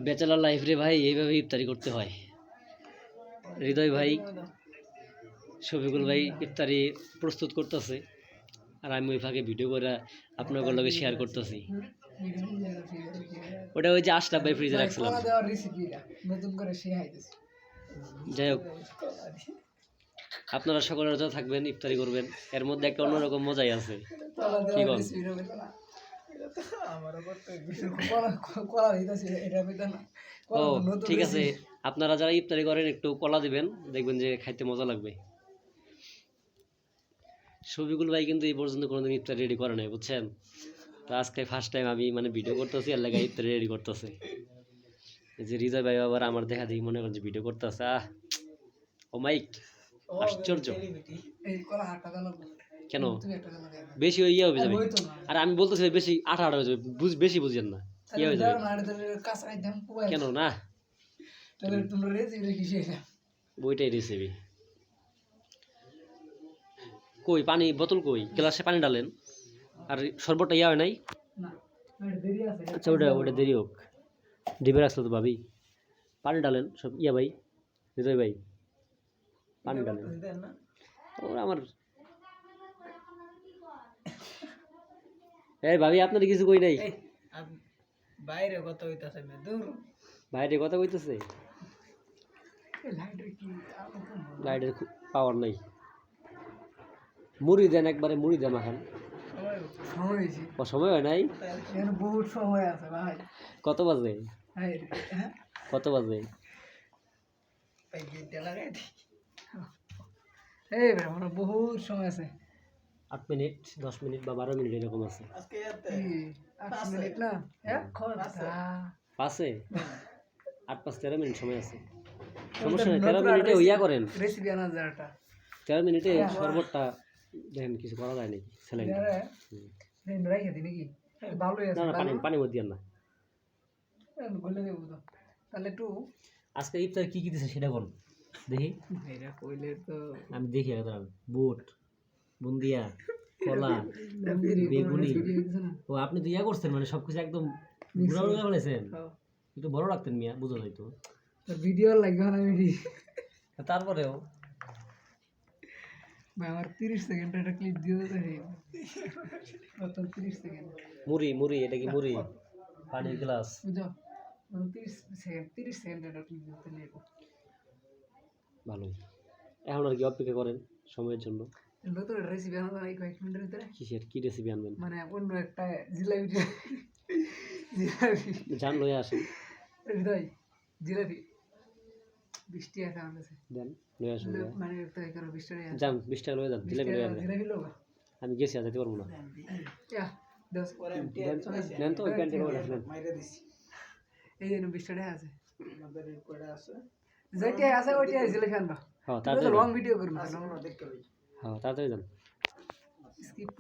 Bachelor life রে ভাই, এইভাবে ইফতারি করতে হয়। হৃদয় ভাই, শফিকুল ভাই ইফতারি প্রস্তুত করতেছে, আর আমি ওই ফাঁকে ভিডিও করে আপনাদের লগে শেয়ার করতেছি। ওটা ওই যে আশরাফ ভাই ফ্রিজে রাখছিলাম। যাই হোক, আপনারা সকলের যা থাকবেন, ইফতারি করবেন, এর মধ্যে একটা অন্যরকম মজাই আছে। কি বল? ও ঠিক আছে, আপনারা যারা ইফতারি করেন একটু কলা দিবেন, দেখবেন যে খাইতে মজা লাগবে। শফিকুল ভাই কিন্তু এই পর্যন্ত কোনোদিন ইফতারি রেডি করে নাই, বুঝছেন? তো আজকে ফার্স্ট টাইম আমি মানে ভিডিও করতেছি, আর লাগে ইফতারি রেডি করতেছে। এই যে হৃদয় ভাই আবার আমার দেখা দেখি মনে করেন যে ভিডিও করতেছে। ও মাইক, আশ্চর্য। কেন বেশি ইয়ে হয়ে যাবে? আর আমি বলতেছি বেশি আঠা আঠা হয়ে যাবে, বেশি বুঝেন না, ইয়ে হয়ে যাবে। কেন না, বইটাই রেসিপি। কই পানি বোতল, কই গ্লাসে পানি ডালেন, আর শরবতটা ইয়া হয় নাই। আচ্ছা ওটা দেরি হোক, ডিবে রাখলো তো ভাবি। পানি ডালেন সব, ইয়া ভাই, হৃদয় ভাই পানি ডালেন। ওরা আমার এই ভাবি আপনার কিছু কই নাই, বাইরে কথা কইতাছে না, দূর বাইরে কথা কইতাছে। লাইটের পাওয়ার নাই। মুড়ি দেন একবারে, মুড়ি দেন এখন। সময় হয় নাই, বহুত সময় আছে ভাই। কত বাজে? কত বাজে? বহুত সময় আছে, 8 মিনিট 10 মিনিট বা 12 মিনিট এরকম আছে। পাঁচে 8-5-13 মিনিট সময় আছে, সমস্যা নেই। 13 মিনিটে ইয়া করেন, 13 মিনিটে শরবতটা দেখেন, কিছু করা যায় নাকি? স্যালাইন না, পানি মধ্যে না। তাহলে একটু আজকে ইফতার কি কি দিছে সেটা বল দেখি। আমি দেখি বুট, বুন্দিয়া, কলা, বেগুনি। ও আপনি তো ইয়া করছেন, মানে সবকিছু একদম গুঁড়া গুঁড়া বলেছেন। একটু বড় রাখতেন মিয়া, বুঝো নাই তো ভিডিও লাগবে না। তারপরেও আমার 30 সেকেন্ড একটা ক্লিপ দিয়ে দিতে হবে, কত 30 সেকেন্ড। মুড়ি মুড়ি, এটা কি মুড়ি? পানির গ্লাস, বুঝো 30 সেকেন্ড একটা ক্লিপ দিতে নেব। ভালোই, এখন আর কি অপেক্ষা করেন সময়ের জন্য। নতুন রেসিপি আনবেন এই কয়েক মিনিটের ভিতরে। কিসের কি রেসিপি আনবেন? মানে অন্য একটা জিলাপি, জান লয়ে আসেন। হৃদয় জিলাপি 20 টাকা খাওয়া আছে, দেন লয়ে আসুন। মানে একটা করো 20 টাকা, যান 20 টাকা লয়ে যান, জিলাপি লয়ে আসেন। জিলাপি লোবা আমি গেছি, যেতে পারবো না। ইয়া 10 দেন তো, ক্যান্টিন করে আসেন, মাইরা দিছি। এই যে 20 টাকা আছে আমাদের, এই কয়টা আছে, যেটা আছে ওইটা জিলাপি আনবা। হ্যাঁ তাড়াতাড়ি লং ভিডিও করব, হ্যাঁ তাড়াতাড়ি যান।